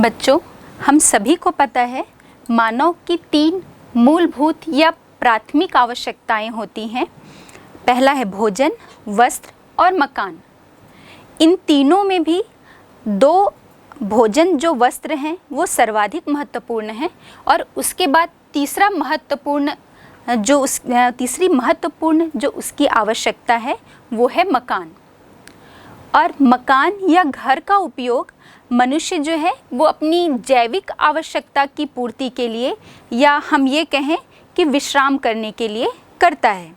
बच्चों, हम सभी को पता है मानव की 3 मूलभूत या प्राथमिक आवश्यकताएं होती हैं। पहला है भोजन, वस्त्र और मकान। इन तीनों में भी 2 भोजन जो वस्त्र हैं वो सर्वाधिक महत्वपूर्ण हैं और उसके बाद तीसरी महत्वपूर्ण जो उसकी आवश्यकता है वो है मकान। और मकान या घर का उपयोग मनुष्य जो है वो अपनी जैविक आवश्यकता की पूर्ति के लिए या हम ये कहें कि विश्राम करने के लिए करता है।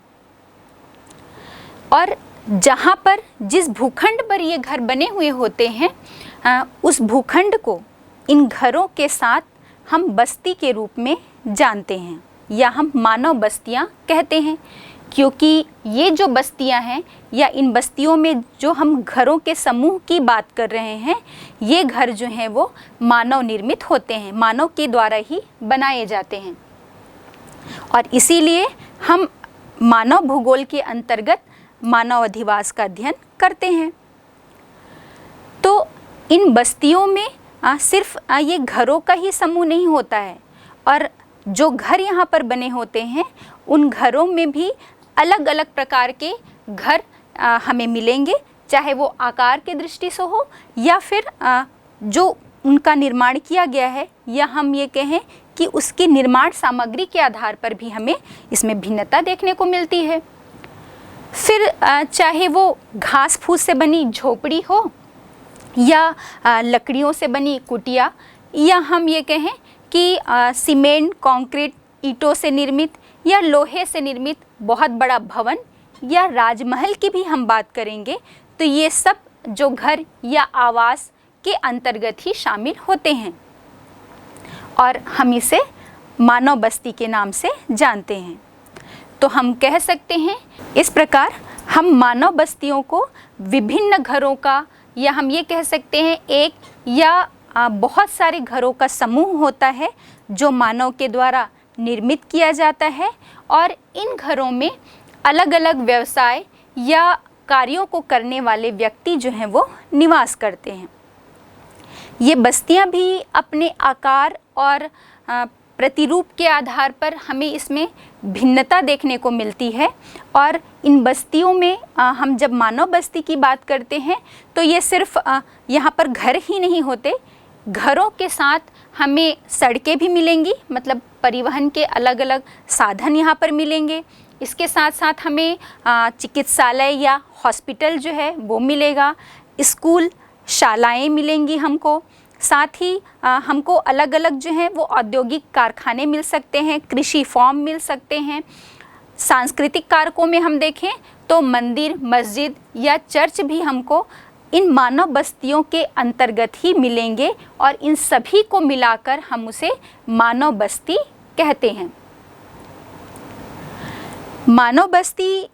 और जहाँ पर जिस भूखंड पर ये घर बने हुए होते हैं उस भूखंड को इन घरों के साथ हम बस्ती के रूप में जानते हैं या हम मानव बस्तियाँ कहते हैं, क्योंकि ये जो बस्तियां हैं या इन बस्तियों में जो हम घरों के समूह की बात कर रहे हैं, ये घर जो हैं वो मानव निर्मित होते हैं, मानव के द्वारा ही बनाए जाते हैं। और इसीलिए हम मानव भूगोल के अंतर्गत मानव अधिवास का अध्ययन करते हैं। तो इन बस्तियों में सिर्फ ये घरों का ही समूह नहीं होता है, और जो घर यहाँ पर बने होते हैं उन घरों में भी अलग अलग प्रकार के घर हमें मिलेंगे, चाहे वो आकार के दृष्टि से हो या फिर जो उनका निर्माण किया गया है, या हम ये कहें कि उसकी निर्माण सामग्री के आधार पर भी हमें इसमें भिन्नता देखने को मिलती है। फिर चाहे वो घास फूस से बनी झोपड़ी हो या लकड़ियों से बनी कुटिया, या हम ये कहें कि सीमेंट, कंक्रीट, ईंटों से निर्मित या लोहे से निर्मित बहुत बड़ा भवन या राजमहल की भी हम बात करेंगे, तो ये सब जो घर या आवास के अंतर्गत ही शामिल होते हैं और हम इसे मानव बस्ती के नाम से जानते हैं। तो हम कह सकते हैं इस प्रकार हम मानव बस्तियों को विभिन्न घरों का, या हम ये कह सकते हैं एक या बहुत सारे घरों का समूह होता है जो मानव के द्वारा निर्मित किया जाता है, और इन घरों में अलग अलग व्यवसाय या कार्यों को करने वाले व्यक्ति जो हैं वो निवास करते हैं। ये बस्तियां भी अपने आकार और प्रतिरूप के आधार पर हमें इसमें भिन्नता देखने को मिलती है। और इन बस्तियों में हम जब मानव बस्ती की बात करते हैं तो ये सिर्फ यहाँ पर घर ही नहीं होते, घरों के साथ हमें सड़कें भी मिलेंगी, मतलब परिवहन के अलग अलग साधन यहाँ पर मिलेंगे। इसके साथ साथ हमें चिकित्सालय या हॉस्पिटल जो है वो मिलेगा, स्कूल, शालाएं मिलेंगी हमको, साथ ही हमको अलग अलग जो है वो औद्योगिक कारखाने मिल सकते हैं, कृषि फॉर्म मिल सकते हैं। सांस्कृतिक कारकों में हम देखें तो मंदिर, मस्जिद या चर्च भी हमको इन मानव बस्तियों के अंतर्गत ही मिलेंगे, और इन सभी को मिलाकर हम उसे मानव बस्ती कहते हैं। मानव बस्ती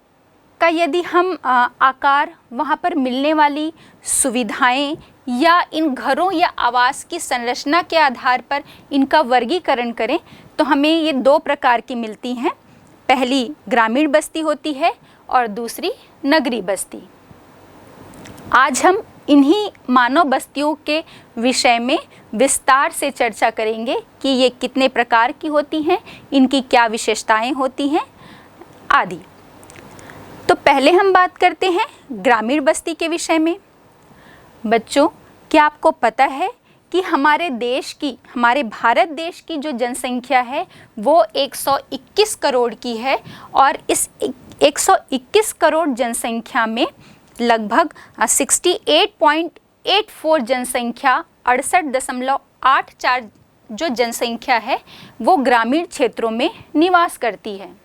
का यदि हम आकार, वहाँ पर मिलने वाली सुविधाएं या इन घरों या आवास की संरचना के आधार पर इनका वर्गीकरण करें तो हमें ये 2 प्रकार की मिलती हैं। पहली ग्रामीण बस्ती होती है और दूसरी नगरीय बस्ती। आज हम इन्हीं मानव बस्तियों के विषय में विस्तार से चर्चा करेंगे कि ये कितने प्रकार की होती हैं, इनकी क्या विशेषताएं होती हैं आदि। तो पहले हम बात करते हैं ग्रामीण बस्ती के विषय में। बच्चों, क्या आपको पता है कि हमारे भारत देश की जो जनसंख्या है वो 121 करोड़ की है, और इस 121 करोड़ जनसंख्या में लगभग 68.84 जनसंख्या 68.84 जो जनसंख्या है वो ग्रामीण क्षेत्रों में निवास करती है।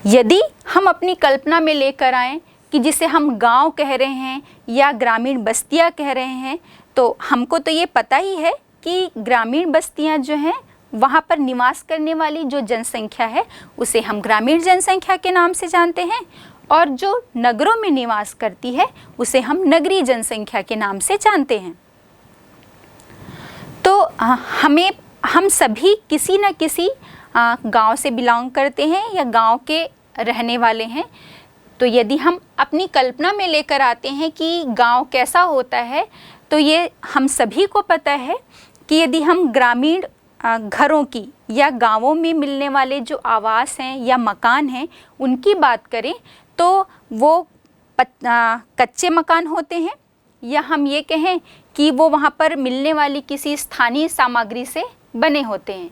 यदि हम अपनी कल्पना में लेकर आएँ कि जिसे हम गांव कह रहे हैं या ग्रामीण बस्तियां कह रहे हैं, तो हमको तो ये पता ही है कि ग्रामीण बस्तियां जो हैं वहाँ पर निवास करने वाली जो जनसंख्या है उसे हम ग्रामीण जनसंख्या के नाम से जानते हैं, और जो नगरों में निवास करती है उसे हम नगरीय जनसंख्या के नाम से जानते हैं। तो हम सभी किसी न किसी गांव से बिलोंग करते हैं या गांव के रहने वाले हैं। तो यदि हम अपनी कल्पना में लेकर आते हैं कि गांव कैसा होता है, तो ये हम सभी को पता है कि यदि हम ग्रामीण घरों की या गांवों में मिलने वाले जो आवास हैं या मकान हैं उनकी बात करें तो वो कच्चे मकान होते हैं, या हम ये कहें कि वो वहाँ पर मिलने वाली किसी स्थानीय सामग्री से बने होते हैं।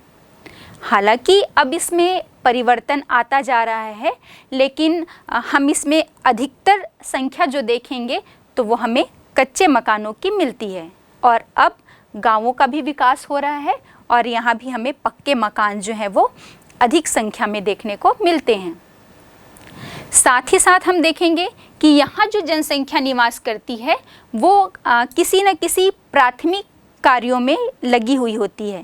हालांकि अब इसमें परिवर्तन आता जा रहा है, लेकिन हम इसमें अधिकतर संख्या जो देखेंगे तो वो हमें कच्चे मकानों की मिलती है। और अब गांवों का भी विकास हो रहा है और यहाँ भी हमें पक्के मकान जो हैं वो अधिक संख्या में देखने को मिलते हैं। साथ ही साथ हम देखेंगे कि यहाँ जो जनसंख्या निवास करती है वो किसी न किसी प्राथमिक कार्यों में लगी हुई होती है।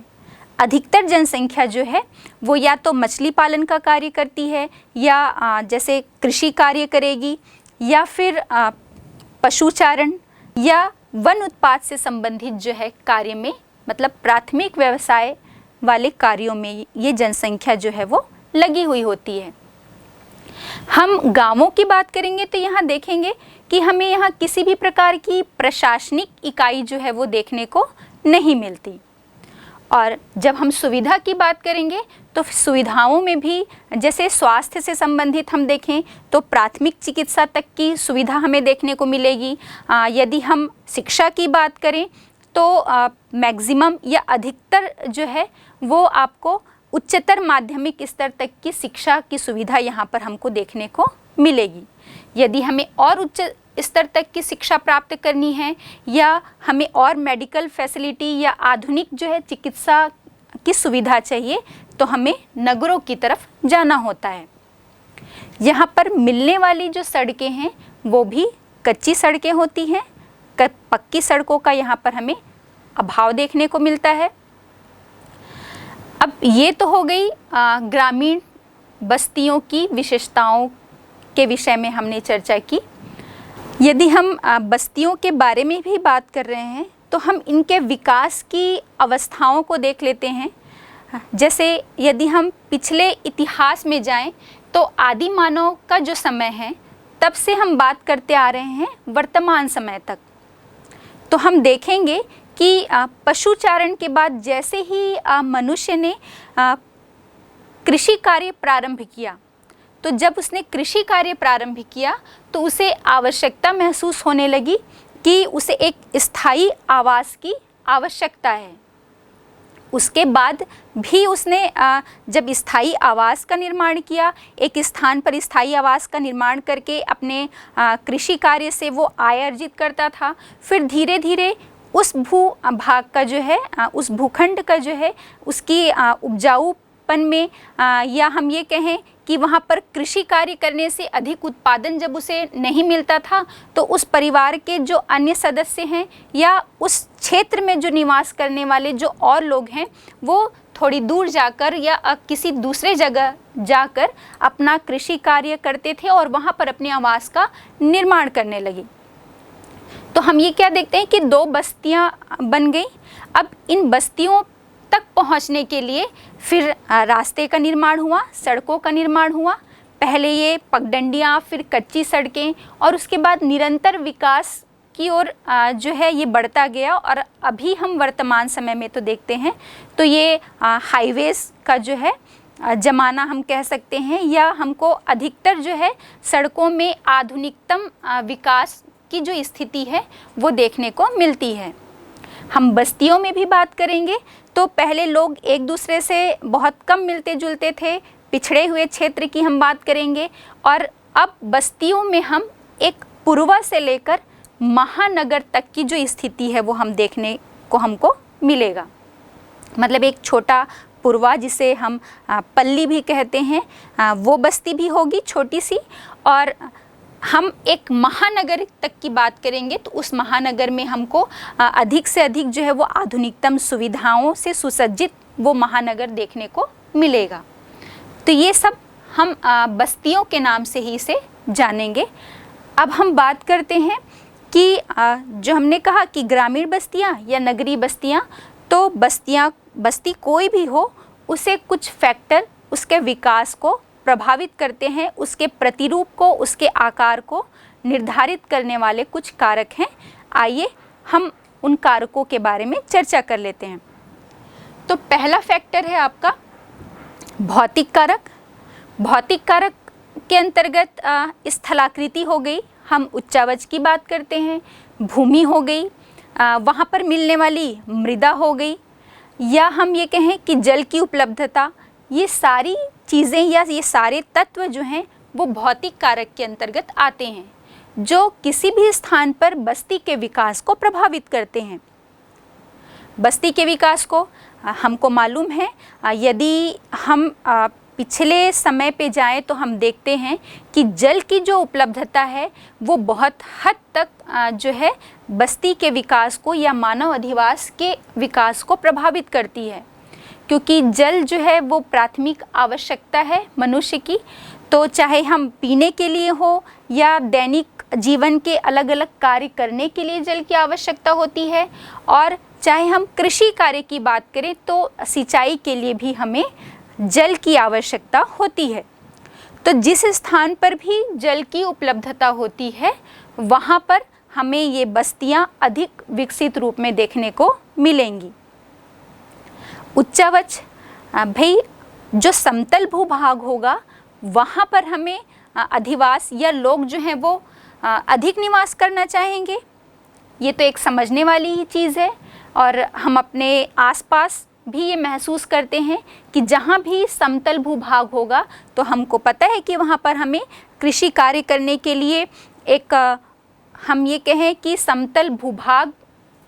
अधिकतर जनसंख्या जो है वो या तो मछली पालन का कार्य करती है, या जैसे कृषि कार्य करेगी, या फिर पशुचारण या वन उत्पाद से संबंधित जो है कार्य में, मतलब प्राथमिक व्यवसाय वाले कार्यों में ये जनसंख्या जो है वो लगी हुई होती है। हम गांवों की बात करेंगे तो यहाँ देखेंगे कि हमें यहाँ किसी भी प्रकार की प्रशासनिक इकाई जो है वो देखने को नहीं मिलती। और जब हम सुविधा की बात करेंगे तो सुविधाओं में भी, जैसे स्वास्थ्य से संबंधित हम देखें तो प्राथमिक चिकित्सा तक की सुविधा हमें देखने को मिलेगी। यदि हम शिक्षा की बात करें तो मैक्सिमम या अधिकतर जो है वो आपको उच्चतर माध्यमिक स्तर तक की शिक्षा की सुविधा यहाँ पर हमको देखने को मिलेगी। यदि हमें और उच्च स्तर तक की शिक्षा प्राप्त करनी है या हमें और मेडिकल फैसिलिटी या आधुनिक जो है चिकित्सा की सुविधा चाहिए तो हमें नगरों की तरफ जाना होता है। यहाँ पर मिलने वाली जो सड़कें हैं वो भी कच्ची सड़कें होती हैं। पक्की सड़कों का यहाँ पर हमें अभाव देखने को मिलता है। अब ये तो हो गई ग्रामीण बस्तियों की विशेषताओं के विषय में हमने चर्चा की। यदि हम बस्तियों के बारे में भी बात कर रहे हैं तो हम इनके विकास की अवस्थाओं को देख लेते हैं। जैसे यदि हम पिछले इतिहास में जाएं तो आदि मानव का जो समय है तब से हम बात करते आ रहे हैं वर्तमान समय तक, तो हम देखेंगे कि पशुचारण के बाद जैसे ही मनुष्य ने कृषि कार्य प्रारंभ किया, तो जब उसने कृषि कार्य प्रारंभ किया तो उसे आवश्यकता महसूस होने लगी कि उसे एक स्थायी आवास की आवश्यकता है। उसके बाद भी उसने जब स्थायी आवास का निर्माण किया, एक स्थान पर स्थायी आवास का निर्माण करके अपने कृषि कार्य से वो आय अर्जित करता था। फिर धीरे धीरे उस भू भाग का जो है, उस भूखंड का जो है, उसकी उपजाऊपन में या हम ये कहें कि वहाँ पर कृषि कार्य करने से अधिक उत्पादन जब उसे नहीं मिलता था तो उस परिवार के जो अन्य सदस्य हैं या उस क्षेत्र में जो निवास करने वाले जो और लोग हैं वो थोड़ी दूर जाकर या किसी दूसरे जगह जाकर अपना कृषि कार्य करते थे और वहाँ पर अपने आवास का निर्माण करने लगे। तो हम ये क्या देखते हैं कि दो बस्तियाँ बन गई। अब इन बस्तियों तक पहुंचने के लिए फिर रास्ते का निर्माण हुआ, सड़कों का निर्माण हुआ। पहले ये पगडंडियाँ, फिर कच्ची सड़कें, और उसके बाद निरंतर विकास की ओर जो है ये बढ़ता गया। और अभी हम वर्तमान समय में तो देखते हैं तो ये हाईवेज़ का जो है ज़माना हम कह सकते हैं, या हमको अधिकतर जो है सड़कों में आधुनिकतम विकास की जो स्थिति है वो देखने को मिलती है। हम बस्तियों में भी बात करेंगे तो पहले लोग एक दूसरे से बहुत कम मिलते जुलते थे, पिछड़े हुए क्षेत्र की हम बात करेंगे। और अब बस्तियों में हम एक पूर्वा से लेकर महानगर तक की जो स्थिति है वो हम देखने को हमको मिलेगा। मतलब एक छोटा पूर्वा जिसे हम पल्ली भी कहते हैं, वो बस्ती भी होगी छोटी सी। और हम एक महानगर तक की बात करेंगे तो उस महानगर में हमको अधिक से अधिक जो है वो आधुनिकतम सुविधाओं से सुसज्जित वो महानगर देखने को मिलेगा। तो ये सब हम बस्तियों के नाम से ही इसे जानेंगे। अब हम बात करते हैं कि जो हमने कहा कि ग्रामीण बस्तियाँ या नगरीय बस्तियाँ, तो बस्ती कोई भी हो उसे कुछ फैक्टर उसके विकास को प्रभावित करते हैं, उसके प्रतिरूप को, उसके आकार को निर्धारित करने वाले कुछ कारक हैं। आइए हम उन कारकों के बारे में चर्चा कर लेते हैं। तो पहला फैक्टर है आपका भौतिक कारक। भौतिक कारक के अंतर्गत स्थलाकृति हो गई, हम उच्चावच की बात करते हैं, भूमि हो गई, वहाँ पर मिलने वाली मृदा हो गई, या हम ये कहें कि जल की उपलब्धता। ये सारी चीज़ें या ये सारे तत्व जो हैं वो भौतिक कारक के अंतर्गत आते हैं, जो किसी भी स्थान पर बस्ती के विकास को प्रभावित करते हैं। बस्ती के विकास को हमको मालूम है, यदि हम पिछले समय पे जाएं तो हम देखते हैं कि जल की जो उपलब्धता है वो बहुत हद तक जो है बस्ती के विकास को या मानव अधिवास के विकास को प्रभावित करती है, क्योंकि जल जो है वो प्राथमिक आवश्यकता है मनुष्य की। तो चाहे हम पीने के लिए हो या दैनिक जीवन के अलग अलग कार्य करने के लिए जल की आवश्यकता होती है, और चाहे हम कृषि कार्य की बात करें तो सिंचाई के लिए भी हमें जल की आवश्यकता होती है। तो जिस स्थान पर भी जल की उपलब्धता होती है वहाँ पर हमें ये बस्तियाँ अधिक विकसित रूप में देखने को मिलेंगी। उच्चावच भाई जो समतल भूभाग होगा वहाँ पर हमें अधिवास या लोग जो हैं वो अधिक निवास करना चाहेंगे। ये तो एक समझने वाली ही चीज़ है, और हम अपने आसपास भी ये महसूस करते हैं कि जहाँ भी समतल भूभाग होगा तो हमको पता है कि वहाँ पर हमें कृषि कार्य करने के लिए एक हम ये कहें कि समतल भूभाग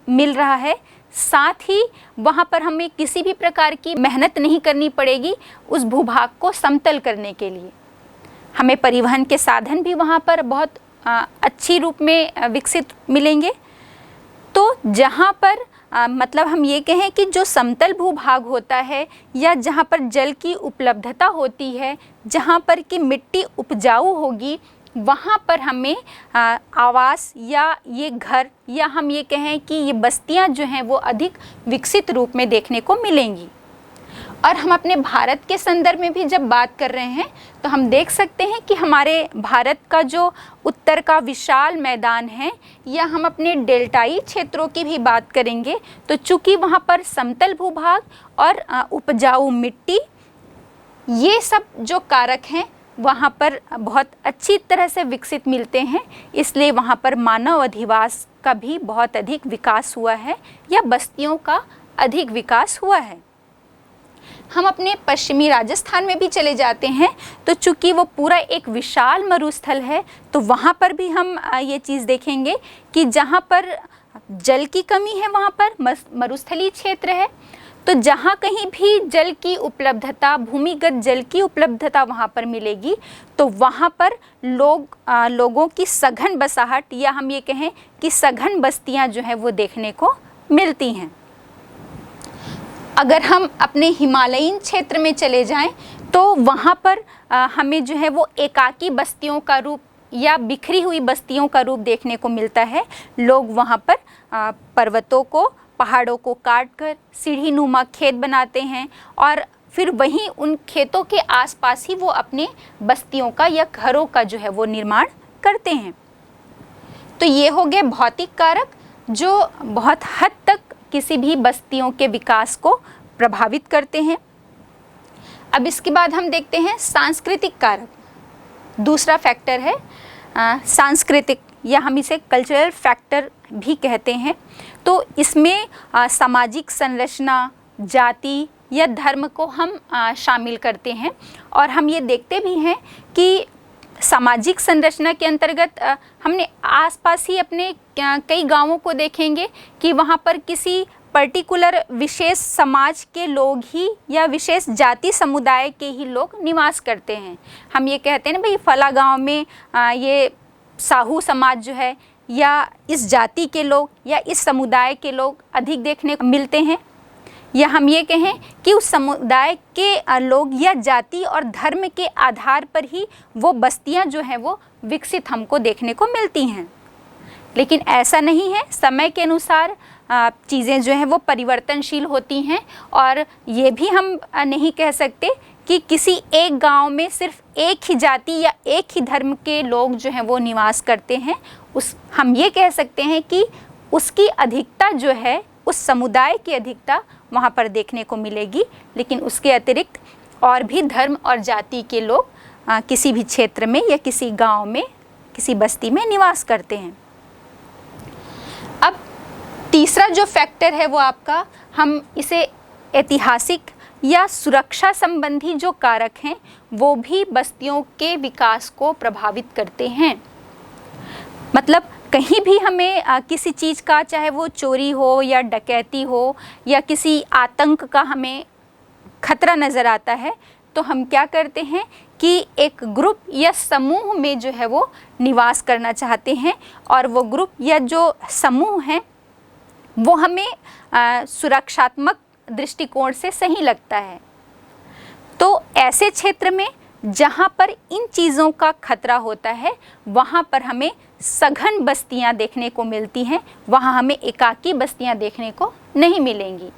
मिल रहा है, साथ ही वहाँ पर हमें किसी भी प्रकार की मेहनत नहीं करनी पड़ेगी उस भूभाग को समतल करने के लिए। हमें परिवहन के साधन भी वहाँ पर बहुत अच्छी रूप में विकसित मिलेंगे। तो जहाँ पर मतलब हम ये कहें कि जो समतल भूभाग होता है या जहाँ पर जल की उपलब्धता होती है, जहाँ पर कि मिट्टी उपजाऊ होगी, वहाँ पर हमें आवास या ये घर या हम ये कहें कि ये बस्तियाँ जो हैं वो अधिक विकसित रूप में देखने को मिलेंगी। और हम अपने भारत के संदर्भ में भी जब बात कर रहे हैं तो हम देख सकते हैं कि हमारे भारत का जो उत्तर का विशाल मैदान है, या हम अपने डेल्टाई क्षेत्रों की भी बात करेंगे, तो चूँकि वहाँ पर समतल भूभाग और उपजाऊ मिट्टी, ये सब जो कारक हैं वहाँ पर बहुत अच्छी तरह से विकसित मिलते हैं, इसलिए वहाँ पर मानव अधिवास का भी बहुत अधिक विकास हुआ है या बस्तियों का अधिक विकास हुआ है। हम अपने पश्चिमी राजस्थान में भी चले जाते हैं तो चूँकि वो पूरा एक विशाल मरुस्थल है, तो वहाँ पर भी हम ये चीज़ देखेंगे कि जहाँ पर जल की कमी है वहाँ पर मरुस्थलीय क्षेत्र है। तो जहाँ कहीं भी जल की उपलब्धता, भूमिगत जल की उपलब्धता वहाँ पर मिलेगी, तो वहाँ पर लोगों की सघन बसाहट या हम ये कहें कि सघन बस्तियाँ जो हैं वो देखने को मिलती हैं। अगर हम अपने हिमालयीन क्षेत्र में चले जाएं तो वहाँ पर हमें जो है वो एकाकी बस्तियों का रूप या बिखरी हुई बस्तियों का रूप देखने को मिलता है। लोग वहाँ पर पर्वतों को, पहाड़ों को काटकर सीढ़ी नुमा खेत बनाते हैं और फिर वहीं उन खेतों के आसपास ही वो अपने बस्तियों का या घरों का जो है वो निर्माण करते हैं। तो ये हो गए भौतिक कारक जो बहुत हद तक किसी भी बस्तियों के विकास को प्रभावित करते हैं। अब इसके बाद हम देखते हैं सांस्कृतिक कारक। दूसरा फैक्टर है सांस्कृतिक, या हम इसे कल्चरल फैक्टर भी कहते हैं। तो इसमें सामाजिक संरचना, जाति या धर्म को हम शामिल करते हैं, और हम ये देखते भी हैं कि सामाजिक संरचना के अंतर्गत हमने आसपास ही अपने कई गांवों को देखेंगे कि वहाँ पर किसी पर्टिकुलर विशेष समाज के लोग ही या विशेष जाति समुदाय के ही लोग निवास करते हैं। हम ये कहते हैं ना भाई फला गांव में ये साहू समाज जो है या इस जाति के लोग या इस समुदाय के लोग अधिक देखने को मिलते हैं, या हम ये कहें कि उस समुदाय के लोग या जाति और धर्म के आधार पर ही वो बस्तियां जो हैं वो विकसित हमको देखने को मिलती हैं। लेकिन ऐसा नहीं है, समय के अनुसार चीज़ें जो हैं वो परिवर्तनशील होती हैं, और ये भी हम नहीं कह सकते कि किसी एक गांव में सिर्फ एक ही जाति या एक ही धर्म के लोग जो हैं वो निवास करते हैं। हम ये कह सकते हैं कि उसकी अधिकता जो है, उस समुदाय की अधिकता वहाँ पर देखने को मिलेगी। लेकिन उसके अतिरिक्त और भी धर्म और जाति के लोग किसी भी क्षेत्र में या किसी गांव में, किसी बस्ती में निवास करते हैं। अब तीसरा जो फैक्टर है वो आपका, हम इसे ऐतिहासिक या सुरक्षा संबंधी जो कारक हैं वो भी बस्तियों के विकास को प्रभावित करते हैं। मतलब कहीं भी हमें किसी चीज़ का, चाहे वो चोरी हो या डकैती हो या किसी आतंक का हमें खतरा नज़र आता है, तो हम क्या करते हैं कि एक ग्रुप या समूह में जो है वो निवास करना चाहते हैं, और वो ग्रुप या जो समूह हैं वो हमें सुरक्षात्मक दृष्टिकोण से सही लगता है। तो ऐसे क्षेत्र में जहाँ पर इन चीज़ों का खतरा होता है, वहाँ पर हमें सघन बस्तियाँ देखने को मिलती हैं, वहाँ हमें एकाकी बस्तियाँ देखने को नहीं मिलेंगी।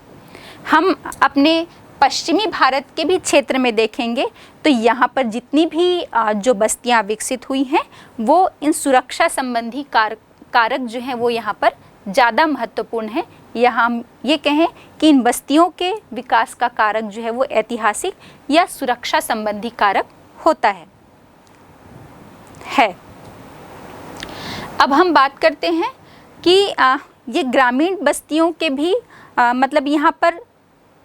हम अपने पश्चिमी भारत के भी क्षेत्र में देखेंगे तो यहाँ पर जितनी भी जो बस्तियाँ विकसित हुई हैं वो इन सुरक्षा संबंधी कारक जो हैं वो यहाँ पर ज़्यादा महत्वपूर्ण है, या हम ये कहें कि इन बस्तियों के विकास का कारक जो है वो ऐतिहासिक या सुरक्षा संबंधी कारक होता है। अब हम बात करते हैं कि ये ग्रामीण बस्तियों के भी मतलब यहाँ पर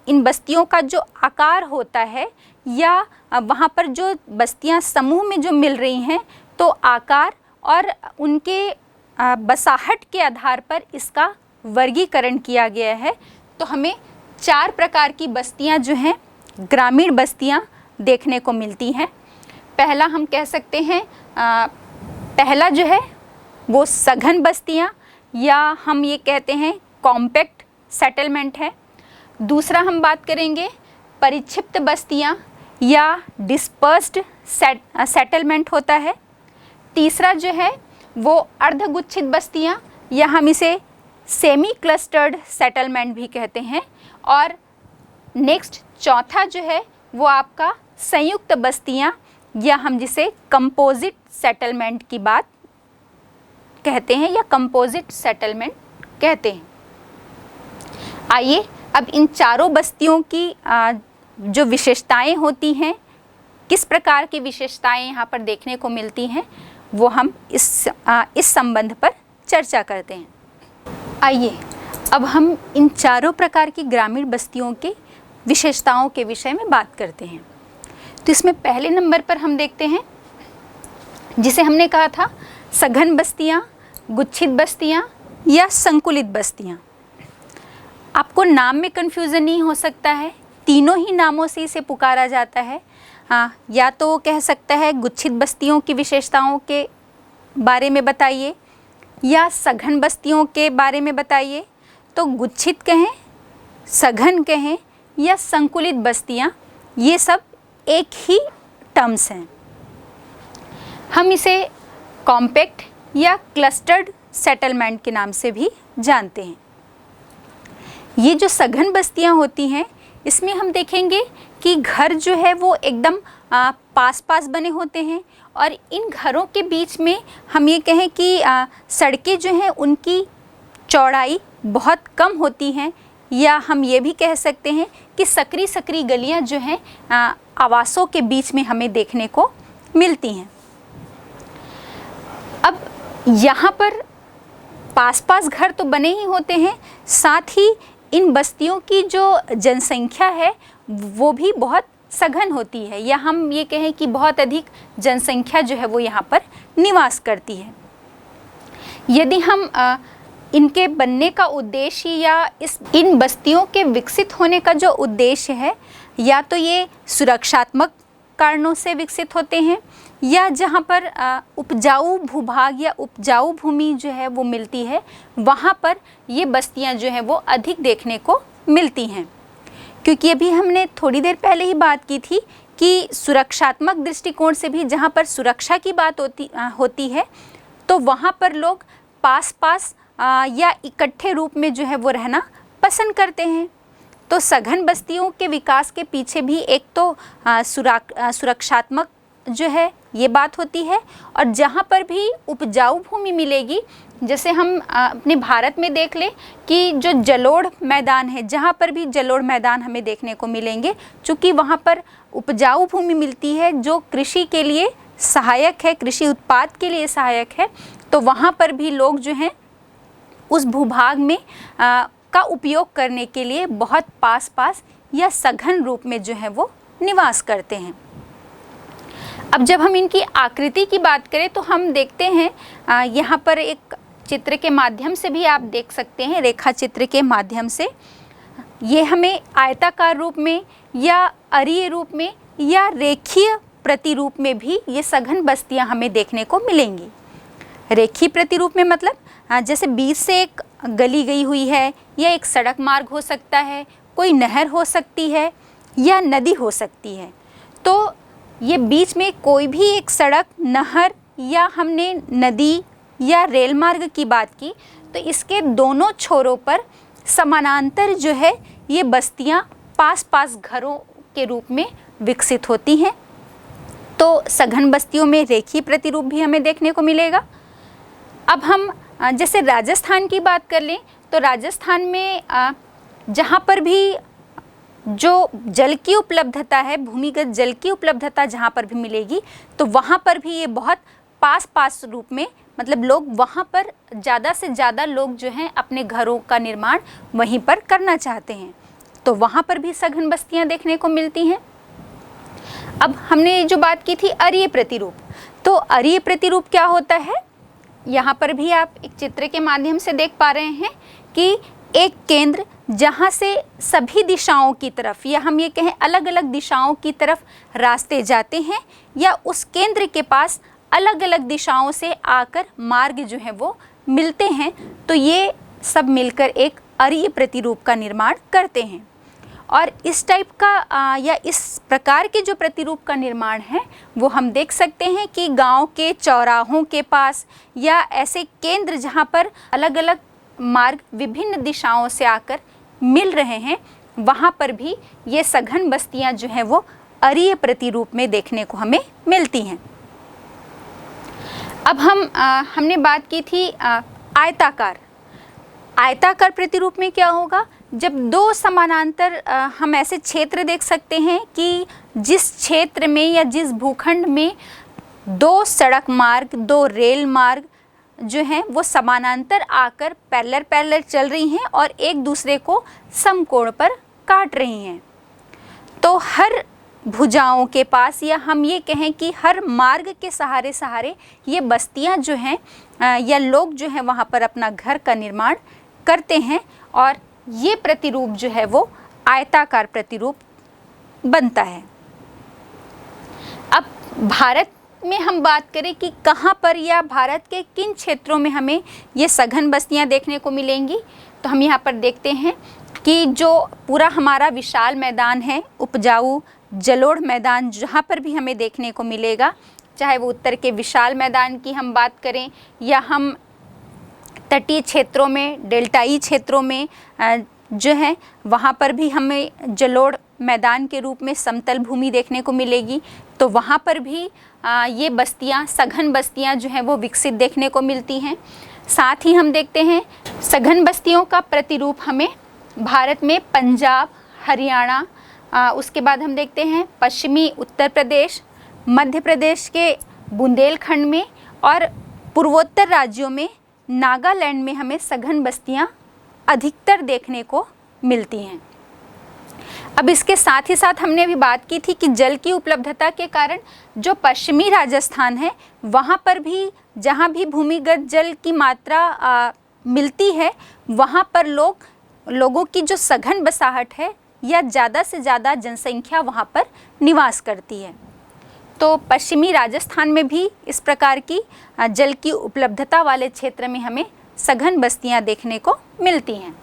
इन बस्तियों का जो आकार होता है, या वहाँ पर जो बस्तियाँ समूह में जो मिल रही हैं, तो आकार और उनके बसाहट के आधार पर इसका वर्गीकरण किया गया है। तो हमें 4 प्रकार की बस्तियां जो हैं, ग्रामीण बस्तियां देखने को मिलती हैं। पहला हम कह सकते हैं, पहला जो है वो सघन बस्तियां, या हम ये कहते हैं कॉम्पैक्ट सेटलमेंट है। दूसरा हम बात करेंगे परिक्षिप्त बस्तियां या डिस्पर्स्ड सेटलमेंट होता है। तीसरा जो है वो अर्धगुच्छित बस्तियां, या हम इसे सेमी क्लस्टर्ड सेटलमेंट भी कहते हैं। और नेक्स्ट चौथा जो है वो आपका संयुक्त बस्तियां, या हम जिसे कंपोजिट सेटलमेंट की बात कहते हैं, या कंपोजिट सेटलमेंट कहते हैं। आइए अब इन चारों बस्तियों की जो विशेषताएं होती हैं, किस प्रकार की विशेषताएं यहाँ पर देखने को मिलती हैं, वो हम इस संबंध पर चर्चा करते हैं। आइए अब हम इन चारों प्रकार की ग्रामीण बस्तियों के विशेषताओं के विषय में बात करते हैं। तो इसमें पहले नंबर पर हम देखते हैं, जिसे हमने कहा था सघन बस्तियाँ, गुच्छित बस्तियाँ या संकुलित बस्तियाँ। आपको नाम में कन्फ्यूज़न नहीं हो सकता है, तीनों ही नामों से इसे पुकारा जाता है। हाँ, या तो कह सकता है गुच्छित बस्तियों की विशेषताओं के बारे में बताइए, या सघन बस्तियों के बारे में बताइए। तो गुच्छित कहें, सघन कहें या संकुलित बस्तियाँ, ये सब एक ही टर्म्स हैं। हम इसे कॉम्पैक्ट या क्लस्टर्ड सेटलमेंट के नाम से भी जानते हैं। ये जो सघन बस्तियाँ होती हैं, इसमें हम देखेंगे कि घर जो है वो एकदम पास पास बने होते हैं, और इन घरों के बीच में हम ये कहें कि सड़कें जो हैं उनकी चौड़ाई बहुत कम होती हैं, या हम ये भी कह सकते हैं कि सकरी सकरी गलियां जो हैं आवासों के बीच में हमें देखने को मिलती हैं। अब यहाँ पर पास पास घर तो बने ही होते हैं, साथ ही इन बस्तियों की जो जनसंख्या है वो भी बहुत सघन होती है, या हम ये कहें कि बहुत अधिक जनसंख्या जो है वो यहाँ पर निवास करती है। यदि हम इनके बनने का उद्देश्य या इन बस्तियों के विकसित होने का जो उद्देश्य है, या तो ये सुरक्षात्मक कारणों से विकसित होते हैं, या जहाँ पर उपजाऊ भूभाग या उपजाऊ भूमि जो है वो मिलती है, वहाँ पर ये बस्तियाँ जो हैं वो अधिक देखने को मिलती हैं। क्योंकि अभी हमने थोड़ी देर पहले ही बात की थी कि सुरक्षात्मक दृष्टिकोण से भी जहाँ पर सुरक्षा की बात होती है, तो वहाँ पर लोग पास पास या इकट्ठे रूप में जो है वो रहना पसंद करते हैं। तो सघन बस्तियों के विकास के पीछे भी एक तो सुरक्षात्मक जो है ये बात होती है, और जहाँ पर भी उपजाऊ भूमि मिलेगी जैसे हम अपने भारत में देख लें कि जो जलोढ़ मैदान है, जहाँ पर भी जलोढ़ मैदान हमें देखने को मिलेंगे, चूँकि वहाँ पर उपजाऊ भूमि मिलती है जो कृषि के लिए सहायक है, कृषि उत्पाद के लिए सहायक है, तो वहाँ पर भी लोग जो हैं उस भूभाग में का उपयोग करने के लिए बहुत पास पास या सघन रूप में जो है वो निवास करते हैं। अब जब हम इनकी आकृति की बात करें तो हम देखते हैं यहाँ पर एक चित्र के माध्यम से भी आप देख सकते हैं, रेखा चित्र के माध्यम से ये हमें आयताकार रूप में या अरीय रूप में या रेखीय प्रतिरूप में भी ये सघन बस्तियां हमें देखने को मिलेंगी। रेखीय प्रतिरूप में मतलब जैसे बीच से एक गली गई हुई है, या एक सड़क मार्ग हो सकता है, कोई नहर हो सकती है या नदी हो सकती है। तो ये बीच में कोई भी एक सड़क, नहर या हमने नदी या रेल मार्ग की बात की, तो इसके दोनों छोरों पर समानांतर जो है ये बस्तियां पास पास घरों के रूप में विकसित होती हैं। तो सघन बस्तियों में रेखीय प्रतिरूप भी हमें देखने को मिलेगा। अब हम जैसे राजस्थान की बात कर लें तो राजस्थान में जहाँ पर भी जो जल की उपलब्धता है, भूमिगत जल की उपलब्धता जहाँ पर भी मिलेगी, तो वहाँ पर भी ये बहुत पास पास रूप में, मतलब लोग वहाँ पर ज़्यादा से ज़्यादा लोग जो हैं अपने घरों का निर्माण वहीं पर करना चाहते हैं, तो वहाँ पर भी सघन बस्तियाँ देखने को मिलती हैं। अब हमने जो बात की थी अरीय प्रतिरूप, तो अरीय प्रतिरूप क्या होता है, यहाँ पर भी आप एक चित्र के माध्यम से देख पा रहे हैं कि एक केंद्र जहाँ से सभी दिशाओं की तरफ, या हम ये कहें अलग अलग दिशाओं की तरफ रास्ते जाते हैं, या उस केंद्र के पास अलग अलग दिशाओं से आकर मार्ग जो है वो मिलते हैं, तो ये सब मिलकर एक अरीय प्रतिरूप का निर्माण करते हैं। और इस टाइप का या इस प्रकार के जो प्रतिरूप का निर्माण है वो हम देख सकते हैं कि गांव के चौराहों के पास या ऐसे केंद्र जहां पर अलग अलग मार्ग विभिन्न दिशाओं से आकर मिल रहे हैं, वहां पर भी ये सघन बस्तियां जो हैं वो अरीय प्रतिरूप में देखने को हमें मिलती हैं। अब हमने बात की थी आयताकार प्रतिरूप में क्या होगा, जब दो समानांतर हम ऐसे क्षेत्र देख सकते हैं कि जिस क्षेत्र में या जिस भूखंड में दो सड़क मार्ग, दो रेल मार्ग जो हैं वो समानांतर आकर पैरेलल चल रही हैं और एक दूसरे को समकोण पर काट रही हैं। तो हर भुजाओं के पास, या हम ये कहें कि हर मार्ग के सहारे ये बस्तियां जो हैं या लोग जो हैं वहाँ पर अपना घर का निर्माण करते हैं, और ये प्रतिरूप जो है वो आयताकार प्रतिरूप बनता है। अब भारत में हम बात करें कि कहाँ पर या भारत के किन क्षेत्रों में हमें ये सघन बस्तियाँ देखने को मिलेंगी, तो हम यहाँ पर देखते हैं कि जो पूरा हमारा विशाल मैदान है, उपजाऊ जलोढ़ मैदान, जहाँ पर भी हमें देखने को मिलेगा, चाहे वो उत्तर के विशाल मैदान की हम बात करें या हम तटीय क्षेत्रों में, डेल्टाई क्षेत्रों में जो है वहाँ पर भी हमें जलोढ़ मैदान के रूप में समतल भूमि देखने को मिलेगी, तो वहाँ पर भी ये बस्तियाँ, सघन बस्तियाँ जो हैं वो विकसित देखने को मिलती हैं। साथ ही हम देखते हैं सघन बस्तियों का प्रतिरूप हमें भारत में पंजाब, हरियाणा, उसके बाद हम देखते हैं पश्चिमी उत्तर प्रदेश, मध्य प्रदेश के बुंदेलखंड में, और पूर्वोत्तर राज्यों में नागालैंड में हमें सघन बस्तियां अधिकतर देखने को मिलती हैं। अब इसके साथ ही साथ हमने भी बात की थी कि जल की उपलब्धता के कारण जो पश्चिमी राजस्थान है वहाँ पर भी, जहाँ भी भूमिगत जल की मात्रा मिलती है, वहाँ पर लोगों की जो सघन बसाहट है या ज़्यादा से ज़्यादा जनसंख्या वहाँ पर निवास करती है। तो पश्चिमी राजस्थान में भी इस प्रकार की जल की उपलब्धता वाले क्षेत्र में हमें सघन बस्तियां देखने को मिलती हैं।